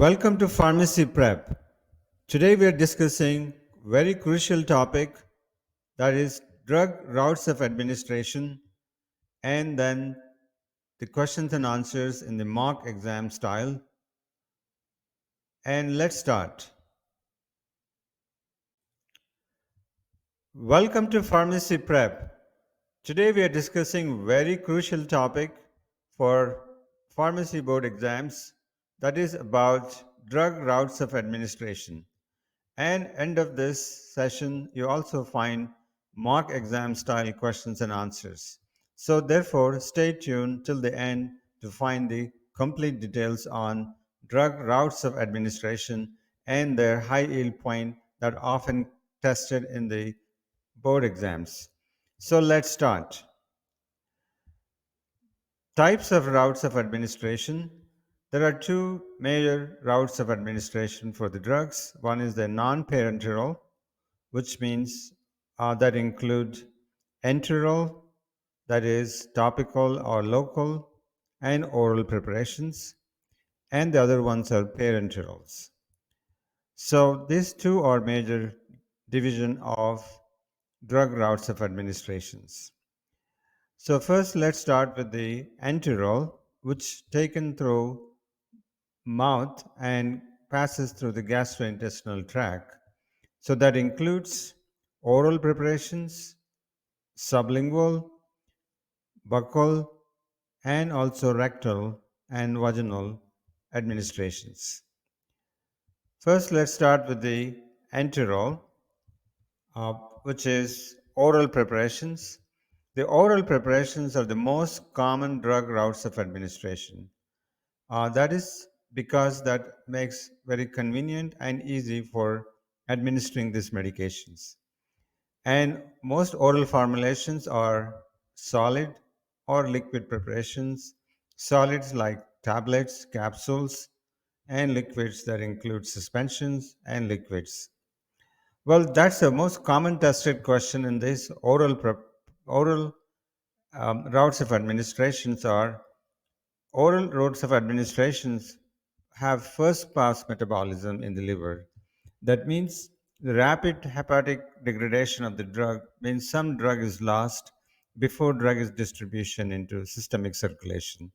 Welcome to Pharmacy Prep. Today we are discussing very crucial topic, that is drug routes of administration, and then the questions and answers in the mock exam style. And let's start. Welcome to Pharmacy Prep. Today we are discussing very crucial topic for pharmacy board exams, that is about drug routes of administration. And end of this session, you also find mock exam style questions and answers. So therefore, stay tuned till the end to find the complete details on drug routes of administration and their high yield point that are often tested in the board exams. So let's start. Types of routes of administration. There are two major routes of administration for the drugs. One is the non-parenteral, which means that include enteral, that is topical or local, and oral preparations, and the other ones are parenterals. So these two are major division of drug routes of administrations. So first let's start with the enteral, which taken through mouth and passes through the gastrointestinal tract. So that includes oral preparations, sublingual, buccal, and also rectal and vaginal administrations. First, let's start with the enteral, which is oral preparations. The oral preparations are the most common drug routes of administration. That is because that makes very convenient and easy for administering these medications. And most oral formulations are solid or liquid preparations, solids like tablets, capsules, and liquids that include suspensions and liquids. Well, that's the most common tested question in this oral routes of administrations are oral routes of administrations have first pass metabolism in the liver. That means the rapid hepatic degradation of the drug means some drug is lost before drug is distribution into systemic circulation.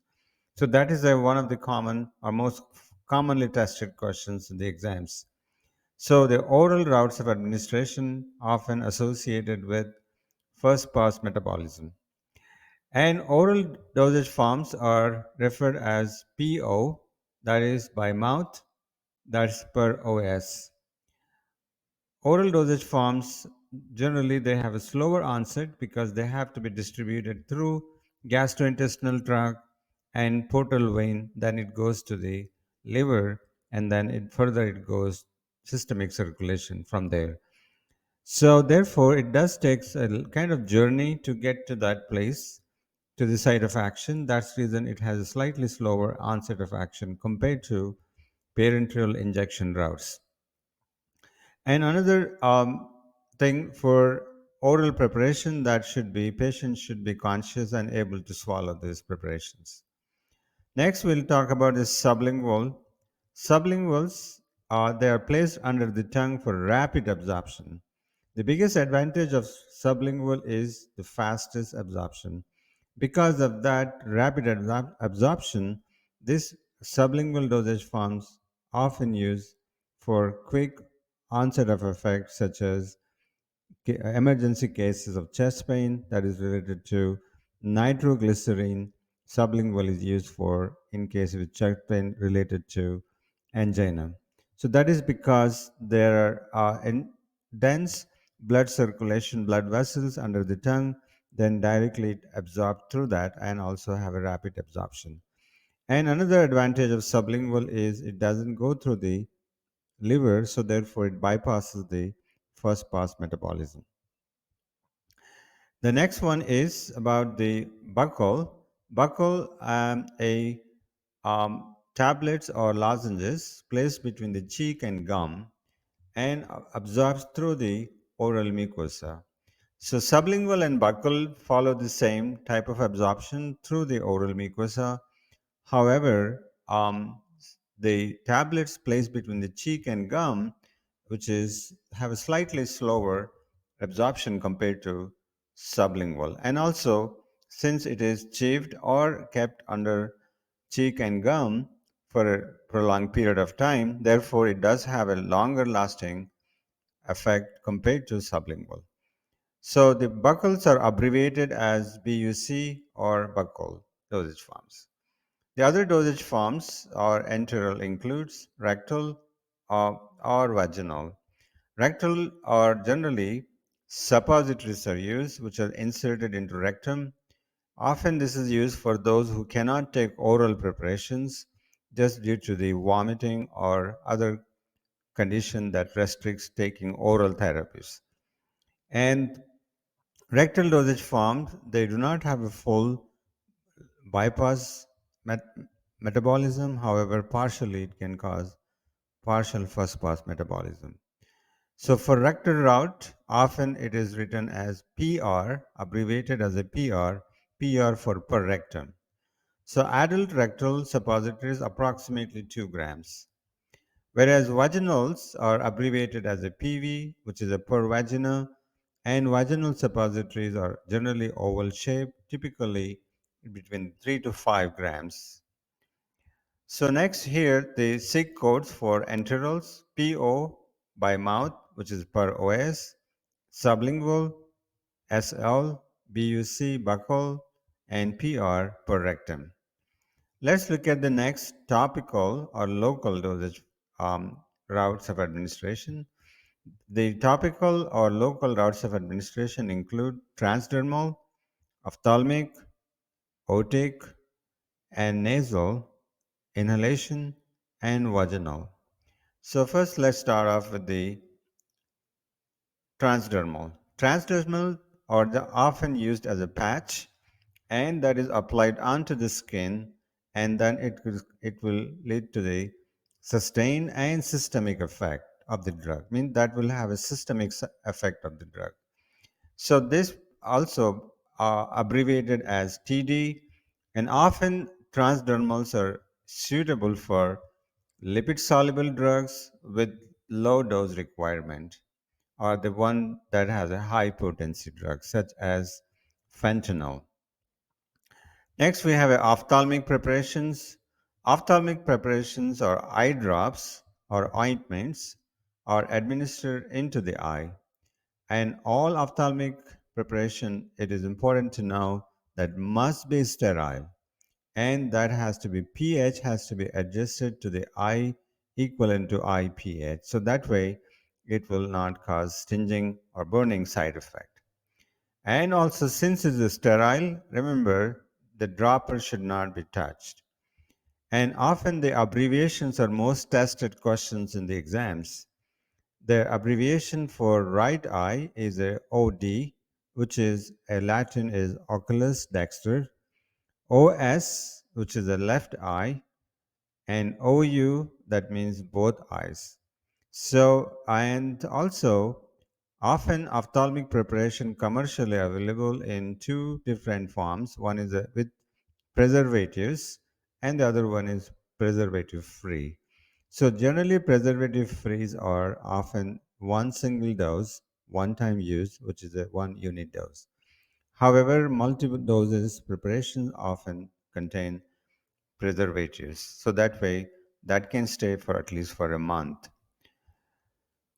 So that is one of the common or most commonly tested questions in the exams. So the oral routes of administration often associated with first pass metabolism. And oral dosage forms are referred as PO, that is by mouth, that's per OS. Oral dosage forms generally they have a slower onset because they have to be distributed through gastrointestinal tract and portal vein, then it goes to the liver, and then it goes systemic circulation from there. So therefore it does take a kind of journey to get to that place, to the site of action. That's the reason it has a slightly slower onset of action compared to parenteral injection routes. And another thing for oral preparation, that should be patients should be conscious and able to swallow these preparations. Next, we'll talk about the sublingual. Sublinguals they are placed under the tongue for rapid absorption. The biggest advantage of sublingual is the fastest absorption. Because of that rapid absorption, this sublingual dosage forms often used for quick onset of effect, such as emergency cases of chest pain that is related to nitroglycerin. Sublingual is used for in case of chest pain related to angina. So that is because there are dense blood circulation, blood vessels under the tongue, then directly absorb through that and also have a rapid absorption. And another advantage of sublingual is it doesn't go through the liver, so therefore it bypasses the first pass metabolism. The next one is about the buccal. Buccal, a tablets or lozenges placed between the cheek and gum and absorbs through the oral mucosa. So sublingual and buccal follow the same type of absorption through the oral mucosa. However, the tablets placed between the cheek and gum, which is have a slightly slower absorption compared to sublingual. And also, since it is chewed or kept under cheek and gum for a prolonged period of time, therefore it does have a longer lasting effect compared to sublingual. So the buccals are abbreviated as BUC or buccal dosage forms. The other dosage forms or enteral includes rectal or vaginal. Rectal are generally suppositories are used, which are inserted into rectum. Often this is used for those who cannot take oral preparations just due to the vomiting or other condition that restricts taking oral therapies. And rectal dosage forms, they do not have a full bypass met- metabolism. However, partially it can cause partial first pass metabolism. So for rectal route, often it is written as PR, abbreviated as a PR, PR for per rectum. So adult rectal suppositories approximately 2 grams, whereas vaginals are abbreviated as a PV, which is a per vagina, and vaginal suppositories are generally oval shaped, typically between 3 to 5 grams. So next here, the SIG codes for enterals, PO by mouth, which is per OS, sublingual, SL, BUC, buccal, and PR per rectum. Let's look at the next topical or local dosage routes of administration. The topical or local routes of administration include transdermal, ophthalmic, otic, and nasal, inhalation, and vaginal. So first let's start off with the transdermal. Transdermal are often used as a patch and that is applied onto the skin and then it will lead to the sustained and systemic effect of the drug. I mean that will have a systemic effect of the drug. So this also abbreviated as TD, and often transdermals are suitable for lipid soluble drugs with low dose requirement or the one that has a high potency drug such as fentanyl. Next we have ophthalmic preparations. Ophthalmic preparations or eye drops or ointments are administered into the eye, and all ophthalmic preparation, it is important to know that must be sterile and that has to be pH has to be adjusted to the eye equivalent to eye pH. So that way it will not cause stinging or burning side effect. And also since it is sterile, remember the dropper should not be touched. And often the abbreviations are most tested questions in the exams. The abbreviation for right eye is a OD, which is a Latin is oculus dexter, OS, which is a left eye, and OU, that means both eyes. So, and also, often ophthalmic preparation commercially available in two different forms. One is with preservatives, and the other one is preservative free. So, generally, preservative frees are often one single dose, one time use, which is a one unit dose. However, multiple doses preparations often contain preservatives. So that way, that can stay for at least for a month.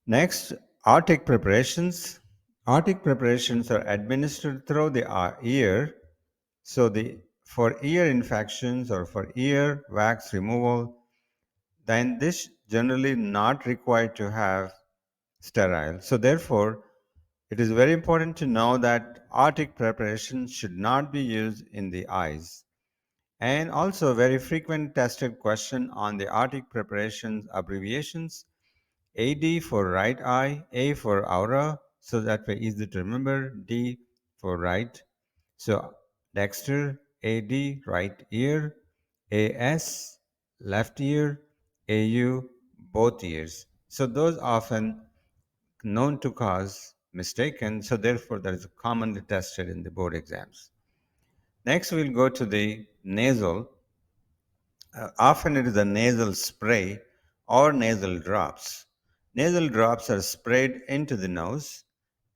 Next, Arctic preparations. Arctic preparations are administered through the ear. So the for ear infections or for ear wax removal, then this generally not required to have sterile. So therefore, it is very important to know that Arctic preparation should not be used in the eyes. And also, very frequent tested question on the Arctic preparations abbreviations: AD for right eye, A for aura, so that way easy to remember, D for right. So Dexter, AD, right ear, AS, left ear, AU, both ears. So those often known to cause mistaken, so therefore that is commonly tested in the board exams. Next, we'll go to the nasal Often it is a nasal spray or nasal drops. Nasal drops are sprayed into the nose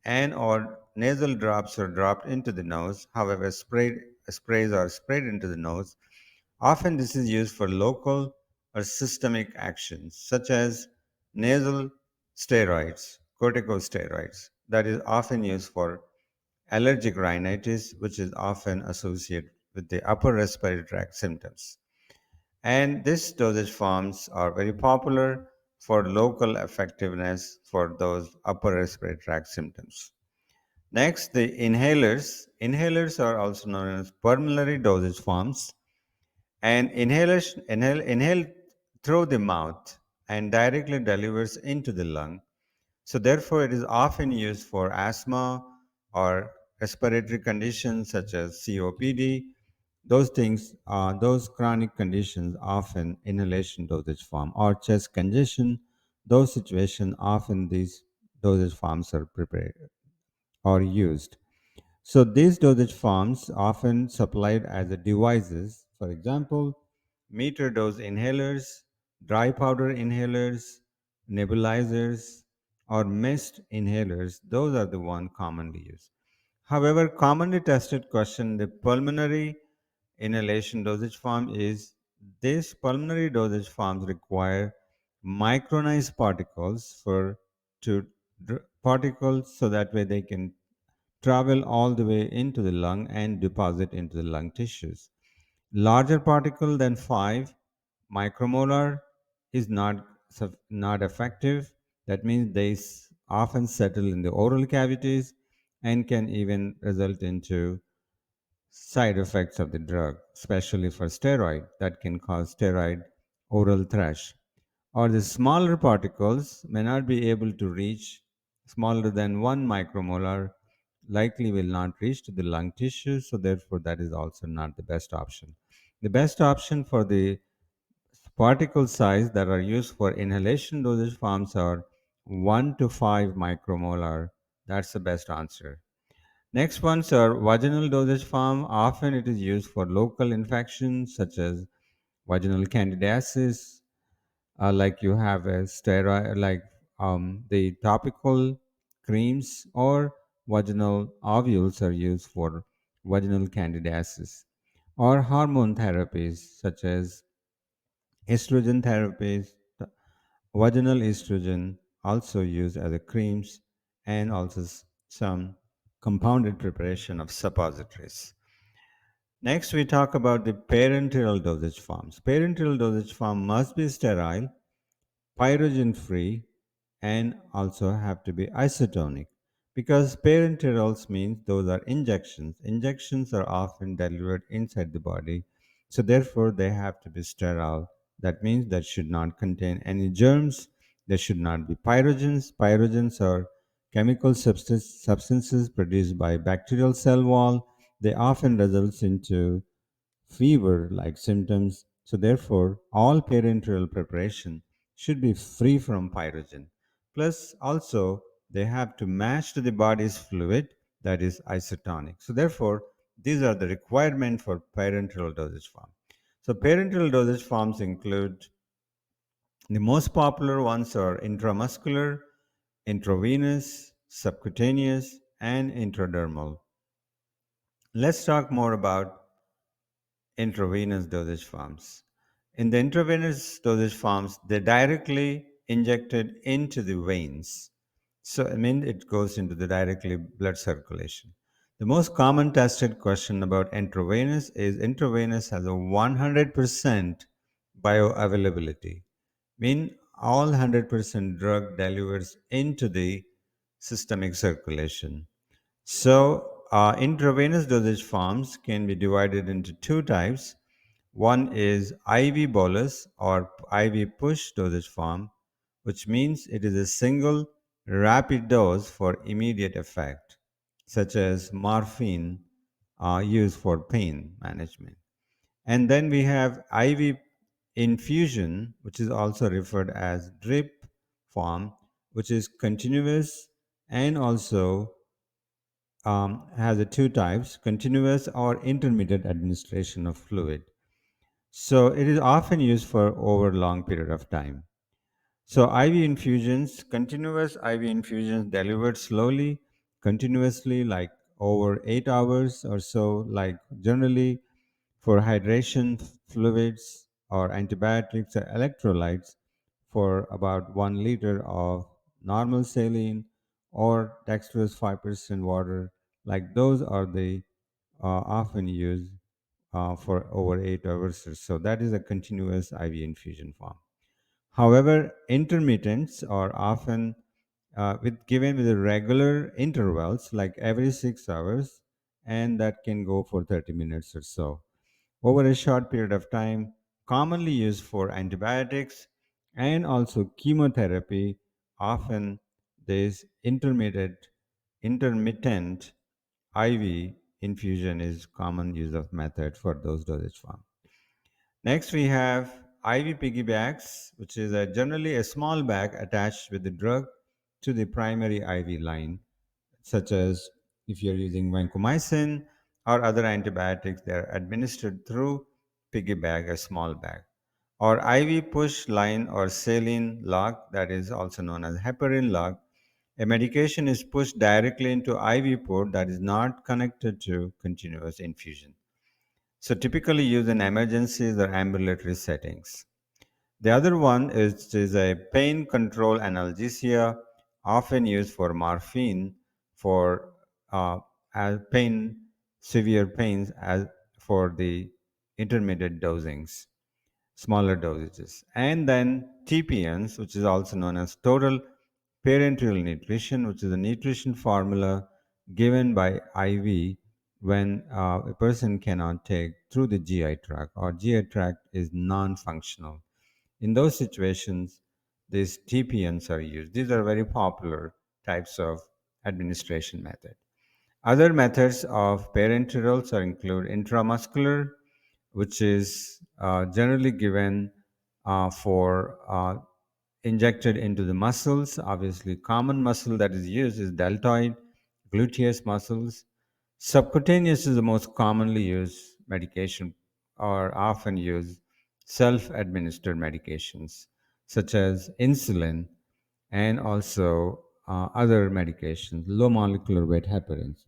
and or nasal drops are dropped into the nose. However, sprays are sprayed into the nose. Often this is used for local or systemic actions such as nasal steroids, corticosteroids, that is often used for allergic rhinitis, which is often associated with the upper respiratory tract symptoms. And these dosage forms are very popular for local effectiveness for those upper respiratory tract symptoms. Next, the inhalers. Inhalers are also known as pulmonary dosage forms, and inhale through the mouth and directly delivers into the lung. So therefore, it is often used for asthma or respiratory conditions such as COPD. Those things, those chronic conditions, often inhalation dosage form or chest congestion. Those situations, often these dosage forms are prepared or used. So these dosage forms often supplied as a devices, for example, meter dose inhalers, dry powder inhalers, nebulizers, or mist inhalers. Those are the one commonly used. However, commonly tested question the pulmonary inhalation dosage form is these pulmonary dosage forms require micronized particles for to particles so that way they can travel all the way into the lung and deposit into the lung tissues. Larger particle than 5 micromolar is not effective. That means they often settle in the oral cavities and can even result into side effects of the drug, especially for steroid that can cause steroid oral thrush. Or the smaller particles may not be able to reach smaller than 1 micromolar, likely will not reach to the lung tissue, so therefore that is also not the best option. The best option for the particle size that are used for inhalation dosage forms are 1 to 5 micromolar. That's the best answer. Next ones are vaginal dosage form. Often it is used for local infections such as vaginal candidiasis, like you have a steroid, like the topical creams or vaginal ovules are used for vaginal candidiasis, or hormone therapies such as estrogen therapies, vaginal estrogen also used as a creams, and also some compounded preparation of suppositories. Next, we talk about the parenteral dosage forms. Parenteral dosage form must be sterile, pyrogen free, and also have to be isotonic, because parenterals means those are injections are often delivered inside the body, so therefore they have to be sterile. That means that should not contain any germs. There should not be pyrogens are chemical substances produced by bacterial cell wall. They often results into fever like symptoms. So, therefore, all parenteral preparation should be free from pyrogen. Plus, also, they have to match to the body's fluid, that is isotonic. So, therefore, these are the requirement for parenteral dosage form. So, parenteral dosage forms include the most popular ones are intramuscular, intravenous, subcutaneous, and intradermal. Let's talk more about intravenous dosage forms. In the intravenous dosage forms, they're directly injected into the veins. So, I mean, it goes into the directly blood circulation. The most common tested question about intravenous is intravenous has a 100% bioavailability. Mean all 100% drug delivers into the systemic circulation. So, intravenous dosage forms can be divided into two types. One is IV bolus or IV push dosage form, which means it is a single rapid dose for immediate effect, such as morphine used for pain management. And then we have IV infusion, which is also referred as drip form, which is continuous and also has a two types: continuous or intermittent administration of fluid. So it is often used for over long period of time. So IV infusions, continuous IV infusions delivered slowly, continuously, like over 8 hours or so, like generally for hydration fluids or antibiotics or electrolytes for about 1 liter of normal saline or dextrose 5% water, like those are the often used for over 8 hours or so. That is a continuous IV infusion form. However, intermittents are often given with regular intervals, like every 6 hours, and that can go for 30 minutes or so. Over a short period of time, commonly used for antibiotics and also chemotherapy. Often, this intermittent IV infusion is common use of method for those dosage forms. Next, we have IV piggybacks, which is generally a small bag attached with the drug to the primary IV line, such as if you're using vancomycin or other antibiotics, they are administered through piggyback, a small bag. Or IV push line or saline lock, that is also known as heparin lock. A medication is pushed directly into IV port that is not connected to continuous infusion. So typically used in emergencies or ambulatory settings. The other one is a pain control analgesia, often used for morphine for as severe pains, as for the intermediate dosings, smaller dosages. And then TPNs, which is also known as total parenteral nutrition, which is a nutrition formula given by IV when a person cannot take through the GI tract or GI tract is non-functional. In those situations, these TPNs are used. These are very popular types of administration method. Other methods of parenterals are include intramuscular, which is generally given for injected into the muscles. Obviously, common muscle that is used is deltoid, gluteus muscles. Subcutaneous is the most commonly used medication or often used self-administered medications such as insulin and also other medications, low molecular weight heparins.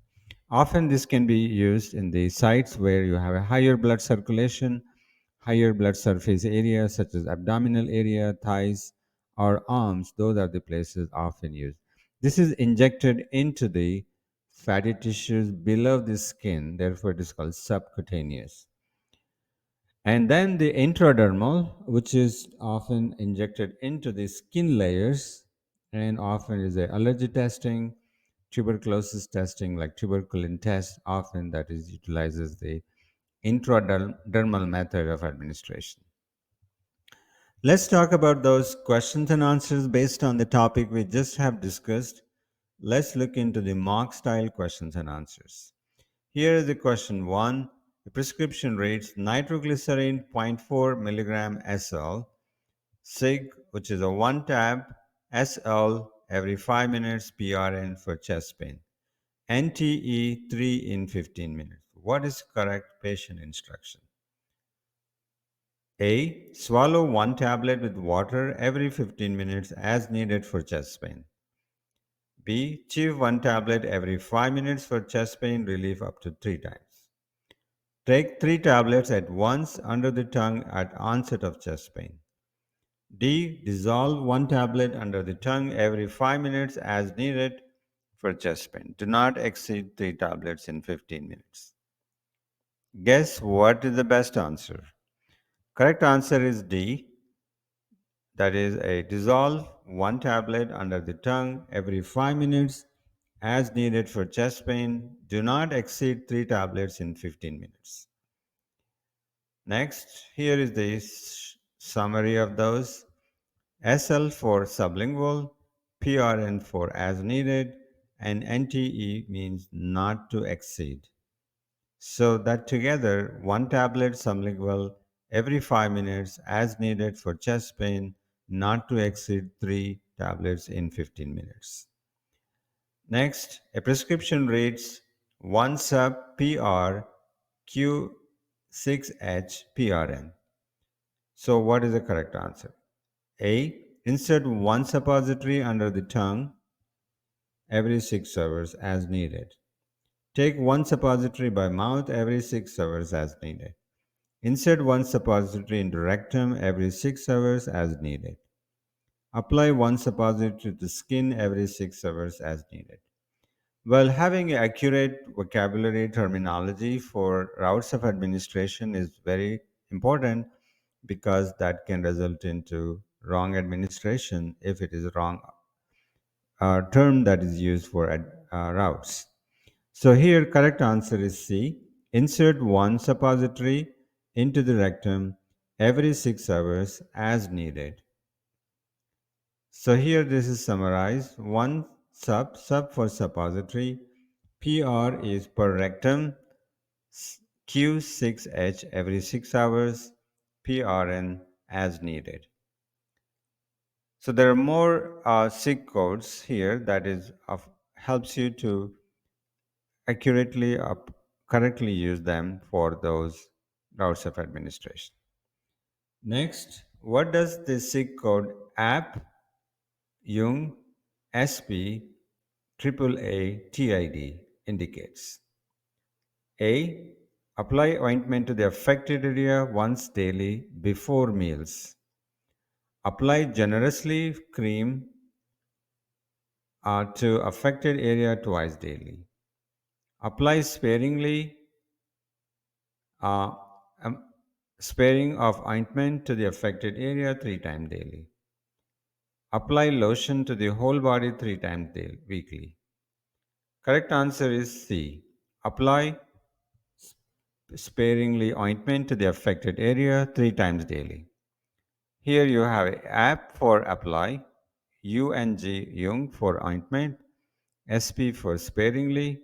Often this can be used in the sites where you have a higher blood circulation, higher blood surface area such as abdominal area, thighs, or arms. Those are the places often used. This is injected into the fatty tissues below the skin, therefore it is called subcutaneous. And then the intradermal, which is often injected into the skin layers and often is a allergy testing, tuberculosis testing like tuberculin test, often that is utilizes the intradermal method of administration. Let's talk about those questions and answers based on the topic we just have discussed. Let's look into the mock style questions and answers. Here is the question 1. The prescription reads nitroglycerin zero point 0.4 milligram SL, SIG, which is a 1 tab, SL every 5 minutes, PRN for chest pain. NTE 3 in 15 minutes. What is correct patient instruction? A. Swallow 1 tablet with water every 15 minutes as needed for chest pain. B. Chew 1 tablet every 5 minutes for chest pain relief up to 3 times. Take 3 tablets at once under the tongue at onset of chest pain. D. Dissolve 1 tablet under the tongue every 5 minutes as needed for chest pain. Do not exceed 3 tablets in 15 minutes. Guess what is the best answer? Correct answer is D. That is a dissolve 1 tablet under the tongue every 5 minutes as needed for chest pain. Do not exceed 3 tablets in 15 minutes. Next, here is the summary of those. SL for sublingual, PRN for as needed, and NTE means not to exceed. So that together, 1 tablet sublingual every 5 minutes as needed for chest pain, not to exceed 3 tablets in 15 minutes. Next, a prescription reads 1 sub PR Q6H PRN. So, what is the correct answer? A. Insert one suppository under the tongue every 6 hours as needed. Take one suppository by mouth every 6 hours as needed. Insert one suppository into rectum every 6 hours as needed. Apply one suppository to the skin every 6 hours as needed. Well, having accurate vocabulary terminology for routes of administration is very important because that can result into wrong administration if it is a wrong term that is used for routes. So here, correct answer is C. Insert one suppository into the rectum every 6 hours as needed. So here this is summarized. One sub for suppository. PR is per rectum. Q6H every 6 hours. PRN as needed. So there are more SIG codes here that is helps you to accurately correctly use them for those routes of administration. Next, what does the SIG code app Jung SP AAA TID indicates? A. Apply ointment to the affected area once daily before meals. Apply generously cream to affected area twice daily. Apply uh, um, sparing of ointment to the affected area 3 times daily. Apply lotion to the whole body 3 times daily, weekly. Correct answer is C. Apply sparingly ointment to the affected area 3 times daily. Here you have an app for apply, UNG Jung for ointment, SP for sparingly,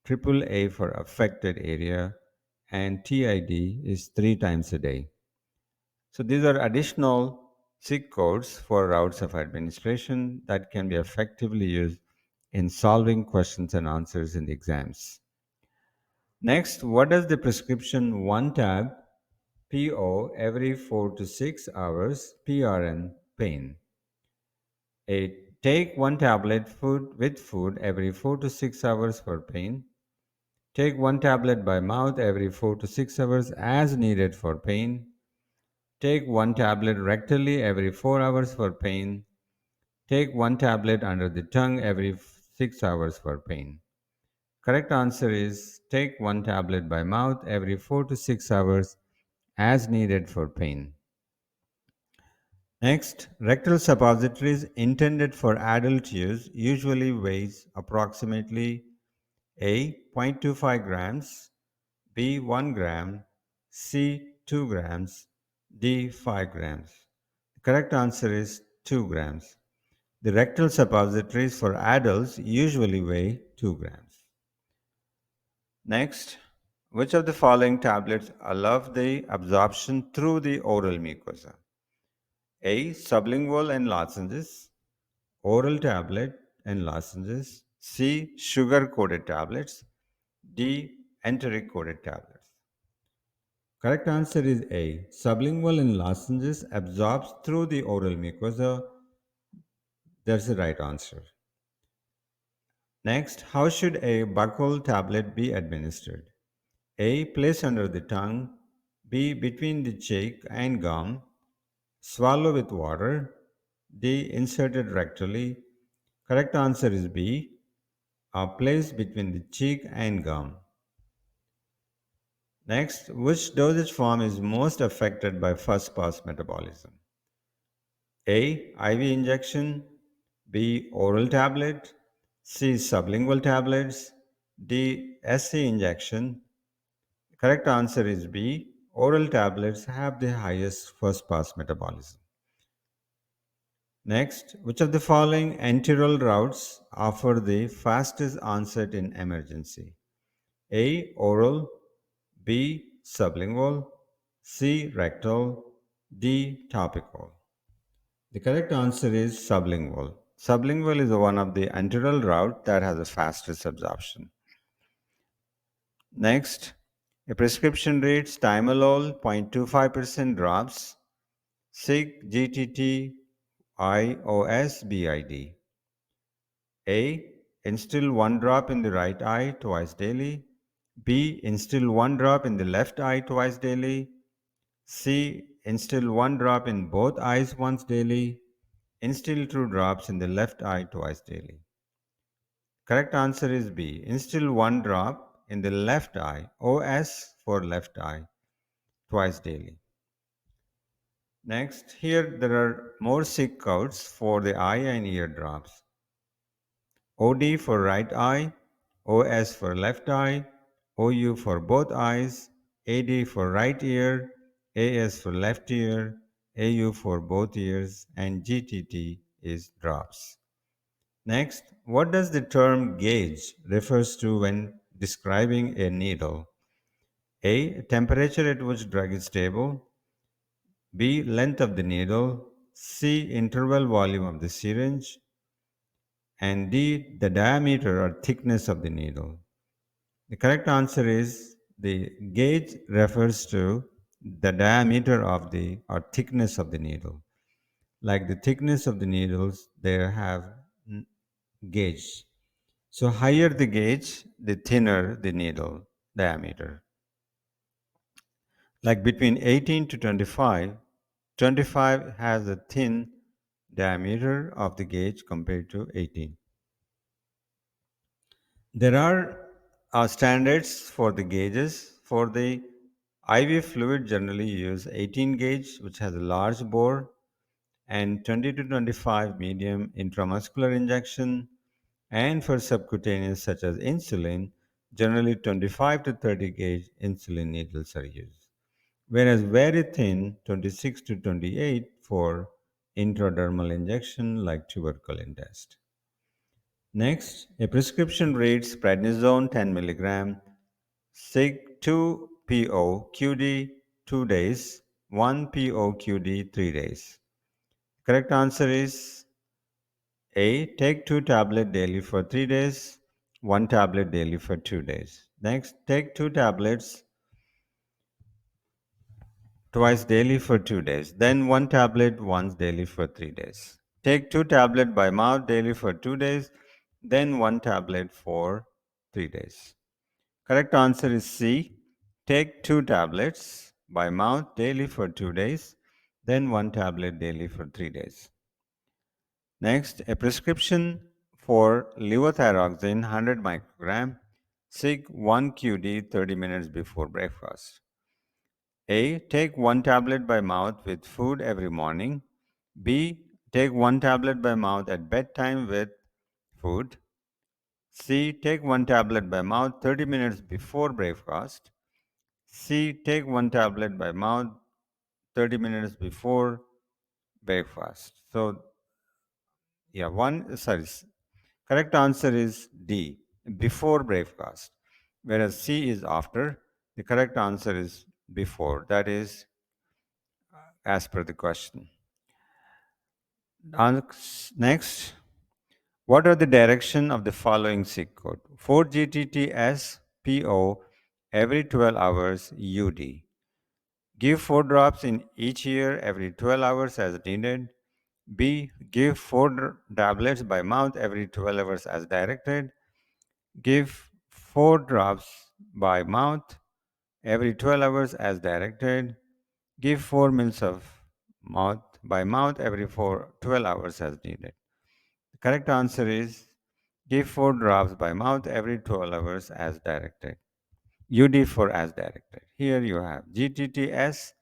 triple A for affected area, and TID is 3 times a day. So these are additional SIG codes for routes of administration that can be effectively used in solving questions and answers in the exams. Next, what does the prescription 1 tab PO every 4 to 6 hours PRN pain? A. Take one tablet food with food every 4 to 6 hours for pain. Take one tablet by mouth every 4 to 6 hours as needed for pain. Take one tablet rectally every 4 hours for pain. Take one tablet under the tongue every 6 hours for pain. Correct answer is take one tablet by mouth every 4 to 6 hours as needed for pain. Next, rectal suppositories intended for adult use usually weighs approximately A. 0.25 grams, B. 1 gram, C. 2 grams, D. 5 grams. The correct answer is 2 grams. The rectal suppositories for adults usually weigh 2 grams. Next, which of the following tablets allow the absorption through the oral mucosa? A. Sublingual and lozenges, oral tablet and lozenges, C. Sugar coated tablets, D. Enteric coated tablets. Correct answer is A. Sublingual and lozenges absorbs through the oral mucosa. That's the right answer. Next, how should a buccal tablet be administered? A. Place under the tongue. B. Between the cheek and gum. Swallow with water. D. Inserted rectally. Correct answer is B. Placed between the cheek and gum. Next, which dosage form is most affected by first pass metabolism? A. IV injection. B. Oral tablet. C. Sublingual tablets. D. SC injection. Correct answer is B. Oral tablets have the highest first pass metabolism. Next, which of the following enteral routes offer the fastest onset in emergency? A. Oral. B. Sublingual. C. Rectal. D. Topical. The correct answer is sublingual. Sublingual is one of the enteral route that has the fastest absorption. Next, a prescription reads timolol 0.25% drops SIG GTT IOSBID. A. Instill one drop in the right eye twice daily. B. Instill one drop in the left eye twice daily. C. Instill one drop in both eyes once daily. Instill two drops in the left eye twice daily. Correct answer is B. Instill one drop in the left eye, OS for left eye, twice daily. Next, here there are more SIG codes for the eye and ear drops. OD for right eye, OS for left eye, OU for both eyes, AD for right ear, AS for left ear, AU for both ears, and GTT is drops. Next, what does the term gauge refers to when describing a needle? A. Temperature at which drug is stable. B. Length of the needle. C. Interval volume of the syringe. And D. The diameter or thickness of the needle. The correct answer is the gauge refers to the diameter of the or thickness of the needle. Like the thickness of the needles, they have gauge. So higher the gauge, the thinner the needle diameter. Like between 18 to 25, 25 has a thin diameter of the gauge compared to 18. There are standards for the gauges. For the IV fluid, generally use 18 gauge, which has a large bore, and 20 to 25 medium intramuscular injection. And for subcutaneous, such as insulin, generally 25 to 30 gauge insulin needles are used. Whereas very thin, 26 to 28 for intradermal injection like tuberculin test. Next, a prescription reads prednisone 10 mg, SIG 2 PO QD 2 days, 1 PO QD 3 days. Correct answer is A. Take 2 tablets daily for 3 days, 1 tablet daily for 2 days. Next, take 2 tablets twice daily for 2 days, then 1 tablet once daily for 3 days. Take 2 tablets by mouth daily for 2 days, then 1 tablet for 3 days. Correct answer is C. Take 2 tablets by mouth daily for 2 days, then 1 tablet daily for 3 days. Next, a prescription for levothyroxine 100 microgram, SIG 1 QD 30 minutes before breakfast. A. Take 1 tablet by mouth with food every morning. B. Take 1 tablet by mouth at bedtime with food. C. Take 1 tablet by mouth 30 minutes before breakfast. C. Take 1 tablet by mouth 30 minutes before breakfast. So, yeah, correct answer is D, before breakfast, whereas C is after. The correct answer is before. That is as per the question. Next, what are the direction of the following SIG code? 4GTTS PO every 12 hours UD. Give 4 drops in each ear every 12 hours as needed. B. Give 4 tablets by mouth every 12 hours as directed. Give 4 drops by mouth every 12 hours as directed. Give 4 mils of mouth by mouth every 12 hours as needed. The correct answer is give 4 drops by mouth every 12 hours as directed. UD for as directed. Here you have GTTS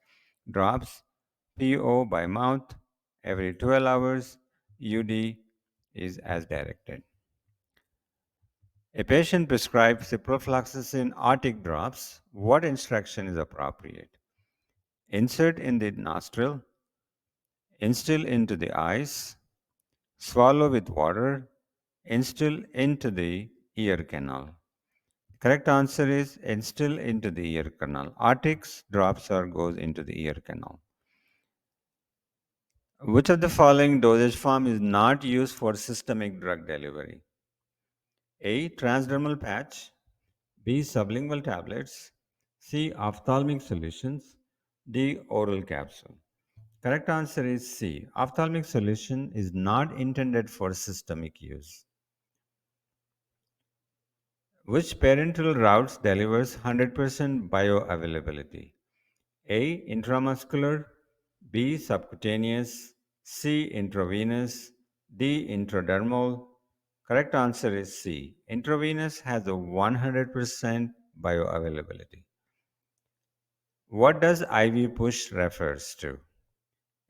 drops PO by mouth every 12 hours. UD is as directed. A patient prescribed ciprofloxacin Arctic drops. What instruction is appropriate? Insert in the nostril, instill into the eyes, swallow with water, instill into the ear canal. Correct answer is instill into the ear canal. Arctic's drops or goes into the ear canal. Which of the following dosage form is not used for systemic drug delivery? A. Transdermal patch. B. Sublingual tablets. C. Ophthalmic solutions. D. Oral capsule. Correct answer is C. Ophthalmic solution is not intended for systemic use. Which parenteral routes delivers 100% bioavailability? A. Intramuscular, B. Subcutaneous, C. Intravenous, D. Intradermal. Correct answer is C. Intravenous has a 100% bioavailability. What does IV push refers to?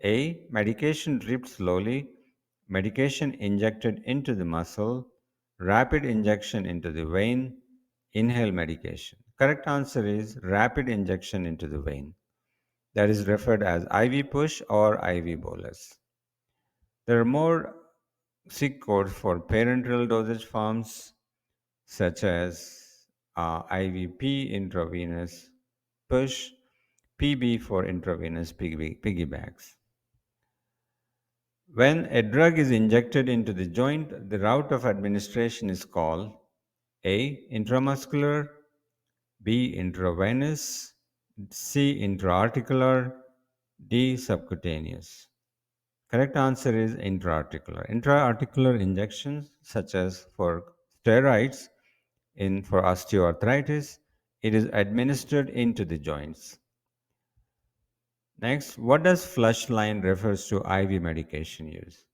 A. Medication dripped slowly, medication injected into the muscle, rapid injection into the vein, inhale medication. Correct answer is rapid injection into the vein. That is referred as IV push or IV bolus. There are more SIG codes for parenteral dosage forms such as IVP intravenous push, PB for intravenous piggybacks. When a drug is injected into the joint, the route of administration is called A. Intramuscular, B. Intravenous, C. Intraarticular, D. Subcutaneous. Correct answer is intraarticular. Intraarticular injections, such as for steroids for osteoarthritis, it is administered into the joints. Next, what does flush line refers to IV medication use?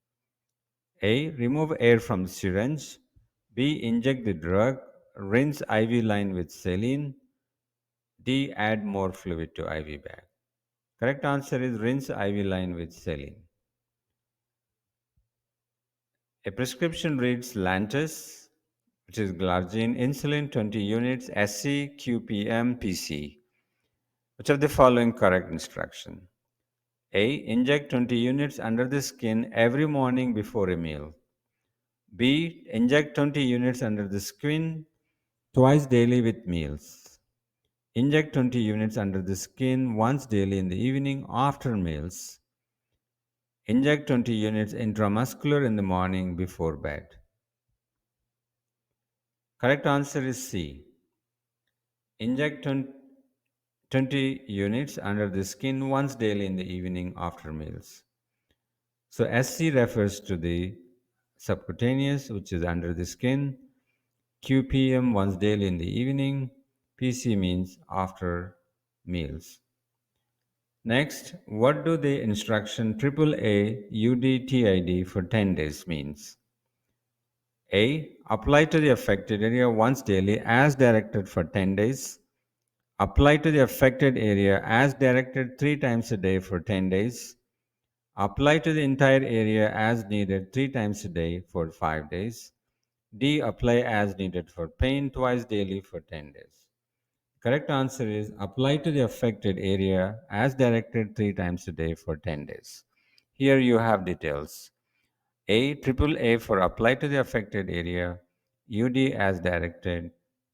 A. Remove air from the syringe. B. Inject the drug. Rinse IV line with saline. D. Add more fluid to IV bag. Correct answer is rinse IV line with saline. A prescription reads Lantus, which is glargine, insulin 20 units, SC, QPM, PC. Which of the following correct instruction? A. Inject 20 units under the skin every morning before a meal. B. Inject 20 units under the skin twice daily with meals. Inject 20 units under the skin once daily in the evening after meals. Inject 20 units intramuscular in the morning before bed. Correct answer is C. Inject 20 units under the skin once daily in the evening after meals. So SC refers to the subcutaneous, which is under the skin. QPM once daily in the evening. PC means after meals. Next, what do the instruction AAA UDTID for 10 days means? A. Apply to the affected area once daily as directed for 10 days. Apply to the affected area as directed 3 times a day for 10 days. Apply to the entire area as needed 3 times a day for 5 days. D. Apply as needed for pain twice daily for 10 days. Correct answer is apply to the affected area as directed 3 times a day for 10 days. Here you have details. AAA for apply to the affected area, UD as directed,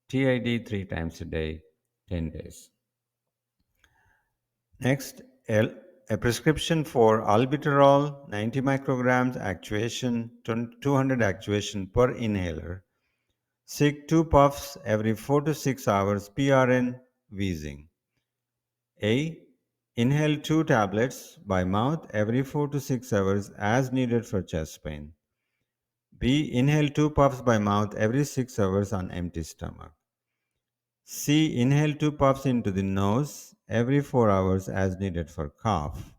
TID 3 times a day, 10 days. Next, a prescription for albuterol 90 micrograms actuation, 200 actuation per inhaler. Seek 2 puffs every 4 to 6 hours, PRN, wheezing. A. Inhale 2 tablets by mouth every 4 to 6 hours as needed for chest pain. B. Inhale 2 puffs by mouth every 6 hours on empty stomach. C. Inhale 2 puffs into the nose every 4 hours as needed for cough.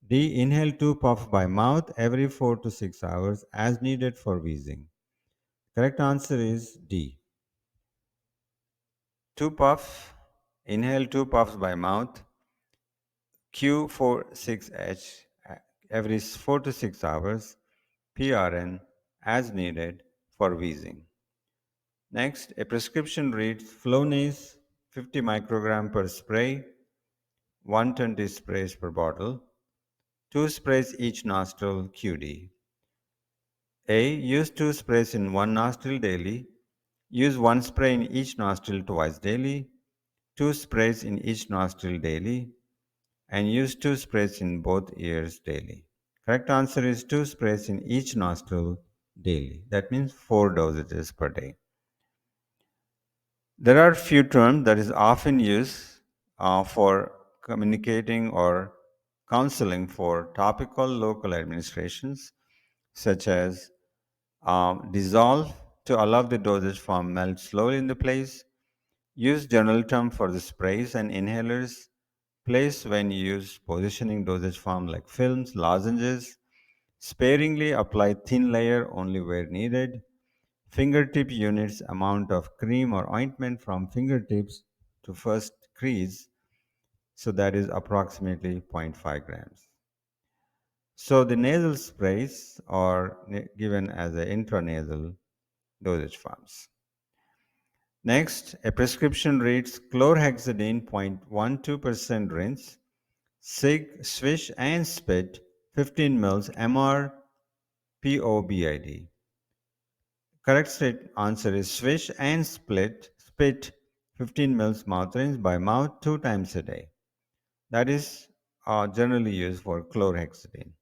D. Inhale 2 puffs by mouth every 4 to 6 hours as needed for wheezing. Correct answer is D. 2 puffs, inhale 2 puffs by mouth, Q46H every 4 to 6 hours, PRN as needed for wheezing. Next, a prescription reads Flonase 50 microgram per spray, 120 sprays per bottle, 2 sprays each nostril QD. A. Use 2 sprays in one nostril daily. Use 1 spray in each nostril twice daily, 2 sprays in each nostril daily, and use 2 sprays in both ears daily. Correct answer is 2 sprays in each nostril daily. That means 4 dosages per day. There are few terms that is often used for communicating or counseling for topical local administrations, such as dissolve to allow the dosage form melt slowly in the place, use general term for the sprays and inhalers, place when used positioning dosage form like films, lozenges, sparingly apply thin layer only where needed, fingertip units amount of cream or ointment from fingertips to first crease, so that is approximately zero point 0.5 grams. So the nasal sprays are given as a intranasal dosage forms. Next, a prescription reads chlorhexidine 0.12% rinse, SIG, swish and spit 15 ml MR POBID. Correct straight answer is swish and spit 15 ml mouth rinse by mouth 2 times a day. That is generally used for chlorhexidine.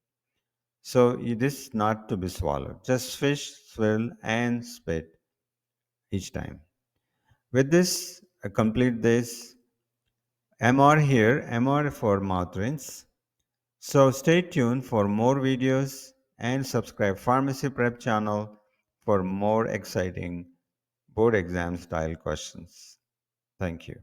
So it is not to be swallowed. Just swish, swill, and spit each time. With this, I complete this MR here, MR for mouth rinse. So stay tuned for more videos and subscribe Pharmacy Prep channel for more exciting board exam style questions. Thank you.